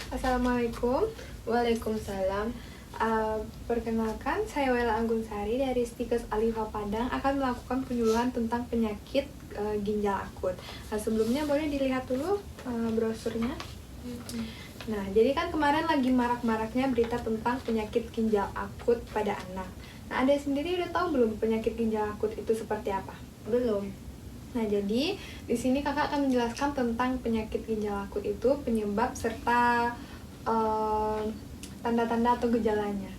Assalamualaikum. Waalaikumsalam. Perkenalkan, saya Wela Anggunsari dari Stikes Alifa Padang akan melakukan penyuluhan tentang penyakit ginjal akut. Nah, sebelumnya boleh dilihat dulu brosurnya. Nah, jadi kan kemarin lagi marak-maraknya berita tentang penyakit ginjal akut pada anak. Nah, Anda sendiri udah tahu belum penyakit ginjal akut itu seperti apa? Belum. Nah, jadi di sini kakak akan menjelaskan tentang penyakit ginjal akut itu, penyebab serta tanda-tanda atau gejalanya.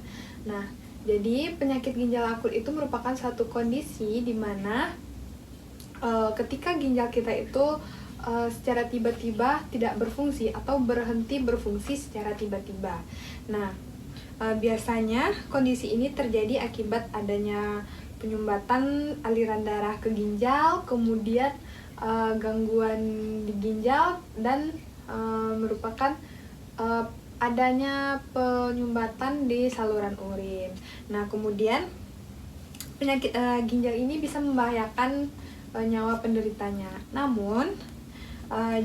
Nah, jadi penyakit ginjal akut itu merupakan satu kondisi di mana ketika ginjal kita itu secara tiba-tiba tidak berfungsi atau berhenti berfungsi secara tiba-tiba. Nah, biasanya kondisi ini terjadi akibat adanya penyumbatan aliran darah ke ginjal, kemudian gangguan di ginjal, dan merupakan adanya penyumbatan di saluran urin. Nah, kemudian penyakit ginjal ini bisa membahayakan nyawa penderitanya. Namun,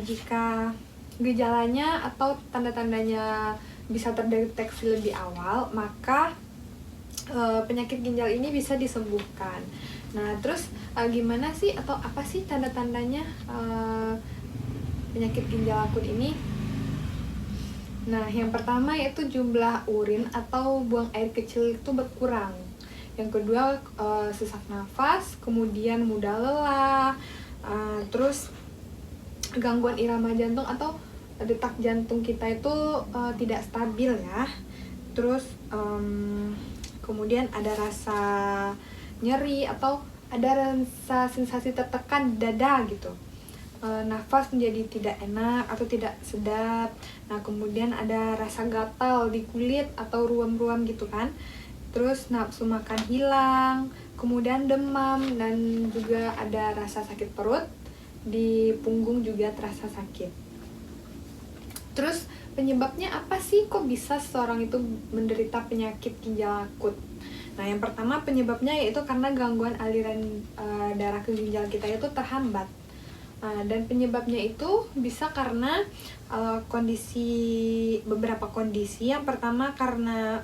jika gejalanya atau tanda-tandanya bisa terdeteksi lebih awal, maka penyakit ginjal ini bisa disembuhkan. Nah, terus gimana sih atau apa sih tanda-tandanya penyakit ginjal akut ini? Nah, yang pertama yaitu jumlah urin atau buang air kecil itu berkurang. Yang kedua, sesak nafas, kemudian mudah lelah, terus gangguan irama jantung atau detak jantung kita itu tidak stabil ya. Terus kemudian ada rasa nyeri atau ada rasa sensasi tertekan di dada gitu. Nafas menjadi tidak enak atau tidak sedap. Nah, kemudian ada rasa gatal di kulit atau ruam-ruam gitu kan. Terus nafsu makan hilang, kemudian demam, dan juga ada rasa sakit perut, di punggung juga terasa sakit. Terus penyebabnya apa sih kok bisa seseorang itu menderita penyakit ginjal akut? Nah, yang pertama penyebabnya yaitu karena gangguan aliran darah ke ginjal kita itu terhambat. Dan penyebabnya itu bisa karena beberapa kondisi. Yang pertama karena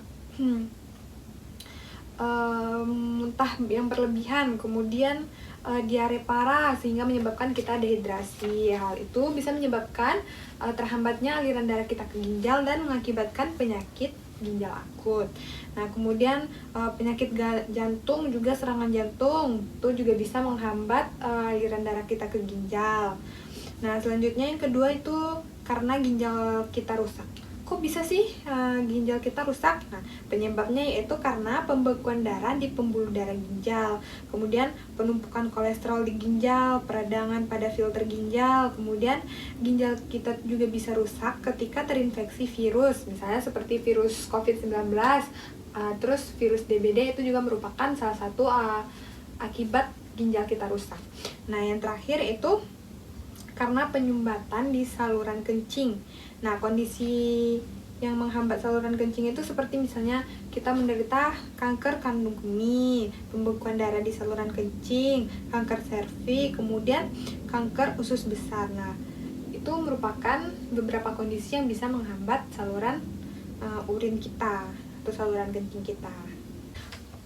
muntah yang berlebihan, kemudian diare parah sehingga menyebabkan kita dehidrasi. Hal itu bisa menyebabkan terhambatnya aliran darah kita ke ginjal dan mengakibatkan penyakit ginjal akut. Nah, kemudian penyakit jantung, juga serangan jantung itu juga bisa menghambat aliran darah kita ke ginjal. Nah, selanjutnya yang kedua itu karena ginjal kita rusak. Kok bisa sih ginjal kita rusak? Nah, penyebabnya yaitu karena pembekuan darah di pembuluh darah ginjal, kemudian penumpukan kolesterol di ginjal, peradangan pada filter ginjal, kemudian ginjal kita juga bisa rusak ketika terinfeksi virus, misalnya seperti virus COVID-19, terus virus DBD itu juga merupakan salah satu akibat ginjal kita rusak. Nah, yang terakhir itu karena penyumbatan di saluran kencing. Nah, kondisi yang menghambat saluran kencing itu seperti misalnya kita menderita kanker kandung kemih, pembekuan darah di saluran kencing, kanker serviks, kemudian kanker usus besar. Nah, itu merupakan beberapa kondisi yang bisa menghambat saluran urin kita atau saluran kencing kita.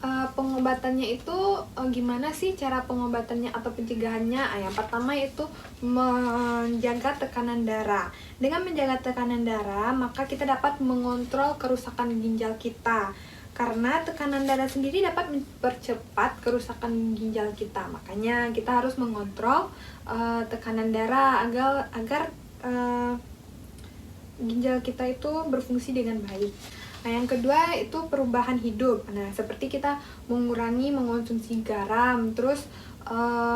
Pengobatannya itu gimana sih cara pengobatannya atau pencegahannya? Yang pertama itu menjaga tekanan darah. Dengan menjaga tekanan darah, maka kita dapat mengontrol kerusakan ginjal kita. Karena tekanan darah sendiri dapat mempercepat kerusakan ginjal kita. Makanya kita harus mengontrol tekanan darah agar ginjal kita itu berfungsi dengan baik. Nah, yang kedua itu perubahan hidup. Nah, seperti kita mengurangi mengonsumsi garam, terus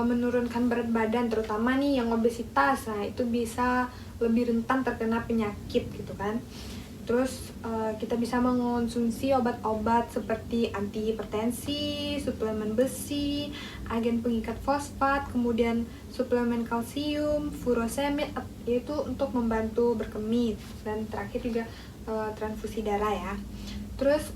menurunkan berat badan, terutama nih yang obesitas. Nah, itu bisa lebih rentan terkena penyakit gitu kan. Terus kita bisa mengonsumsi obat-obat seperti antihipertensi, suplemen besi, agen pengikat fosfat, kemudian suplemen kalsium, furosemid, yaitu untuk membantu berkemih, dan terakhir juga transfusi darah ya. Terus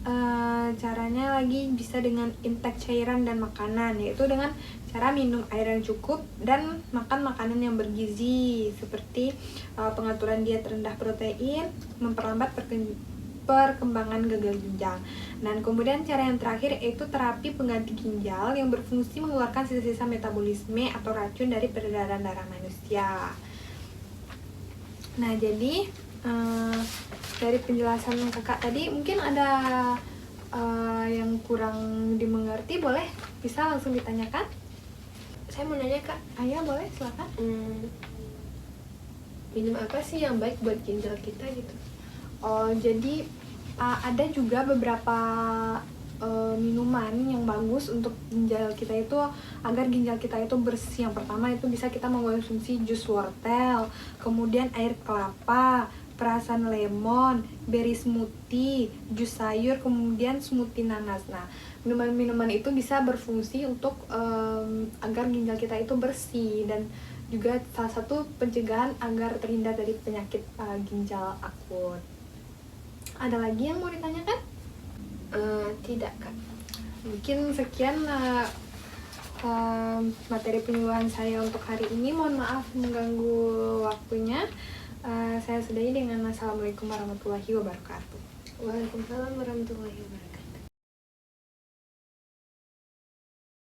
caranya lagi bisa dengan intake cairan dan makanan, yaitu dengan cara minum air yang cukup dan makan makanan yang bergizi seperti pengaturan diet rendah protein, memperlambat perkembangan gagal ginjal. Dan kemudian cara yang terakhir yaitu terapi pengganti ginjal yang berfungsi mengeluarkan sisa-sisa metabolisme atau racun dari peredaran darah manusia. Nah, jadi dari penjelasan kakak tadi mungkin ada yang kurang dimengerti, boleh bisa langsung ditanyakan. Saya mau nanya Kak. Ayah boleh, silakan. Minum apa sih yang baik buat ginjal kita gitu? Jadi ada juga beberapa minuman yang bagus untuk ginjal kita itu, agar ginjal kita itu bersih. Yang pertama itu bisa kita mengkonsumsi jus wortel, kemudian air kelapa, perasan lemon, berry smoothie, jus sayur, kemudian smoothie nanas. Nah, minuman-minuman itu bisa berfungsi untuk agar ginjal kita itu bersih, dan juga salah satu pencegahan agar terhindar dari penyakit ginjal akut. Ada lagi yang mau ditanyakan? Tidak Kak. Mungkin sekian materi penyuluhan saya untuk hari ini. Mohon maaf mengganggu waktunya. Saya sudahi dengan assalamualaikum warahmatullahi wabarakatuh. Waalaikumsalam warahmatullahi wabarakatuh.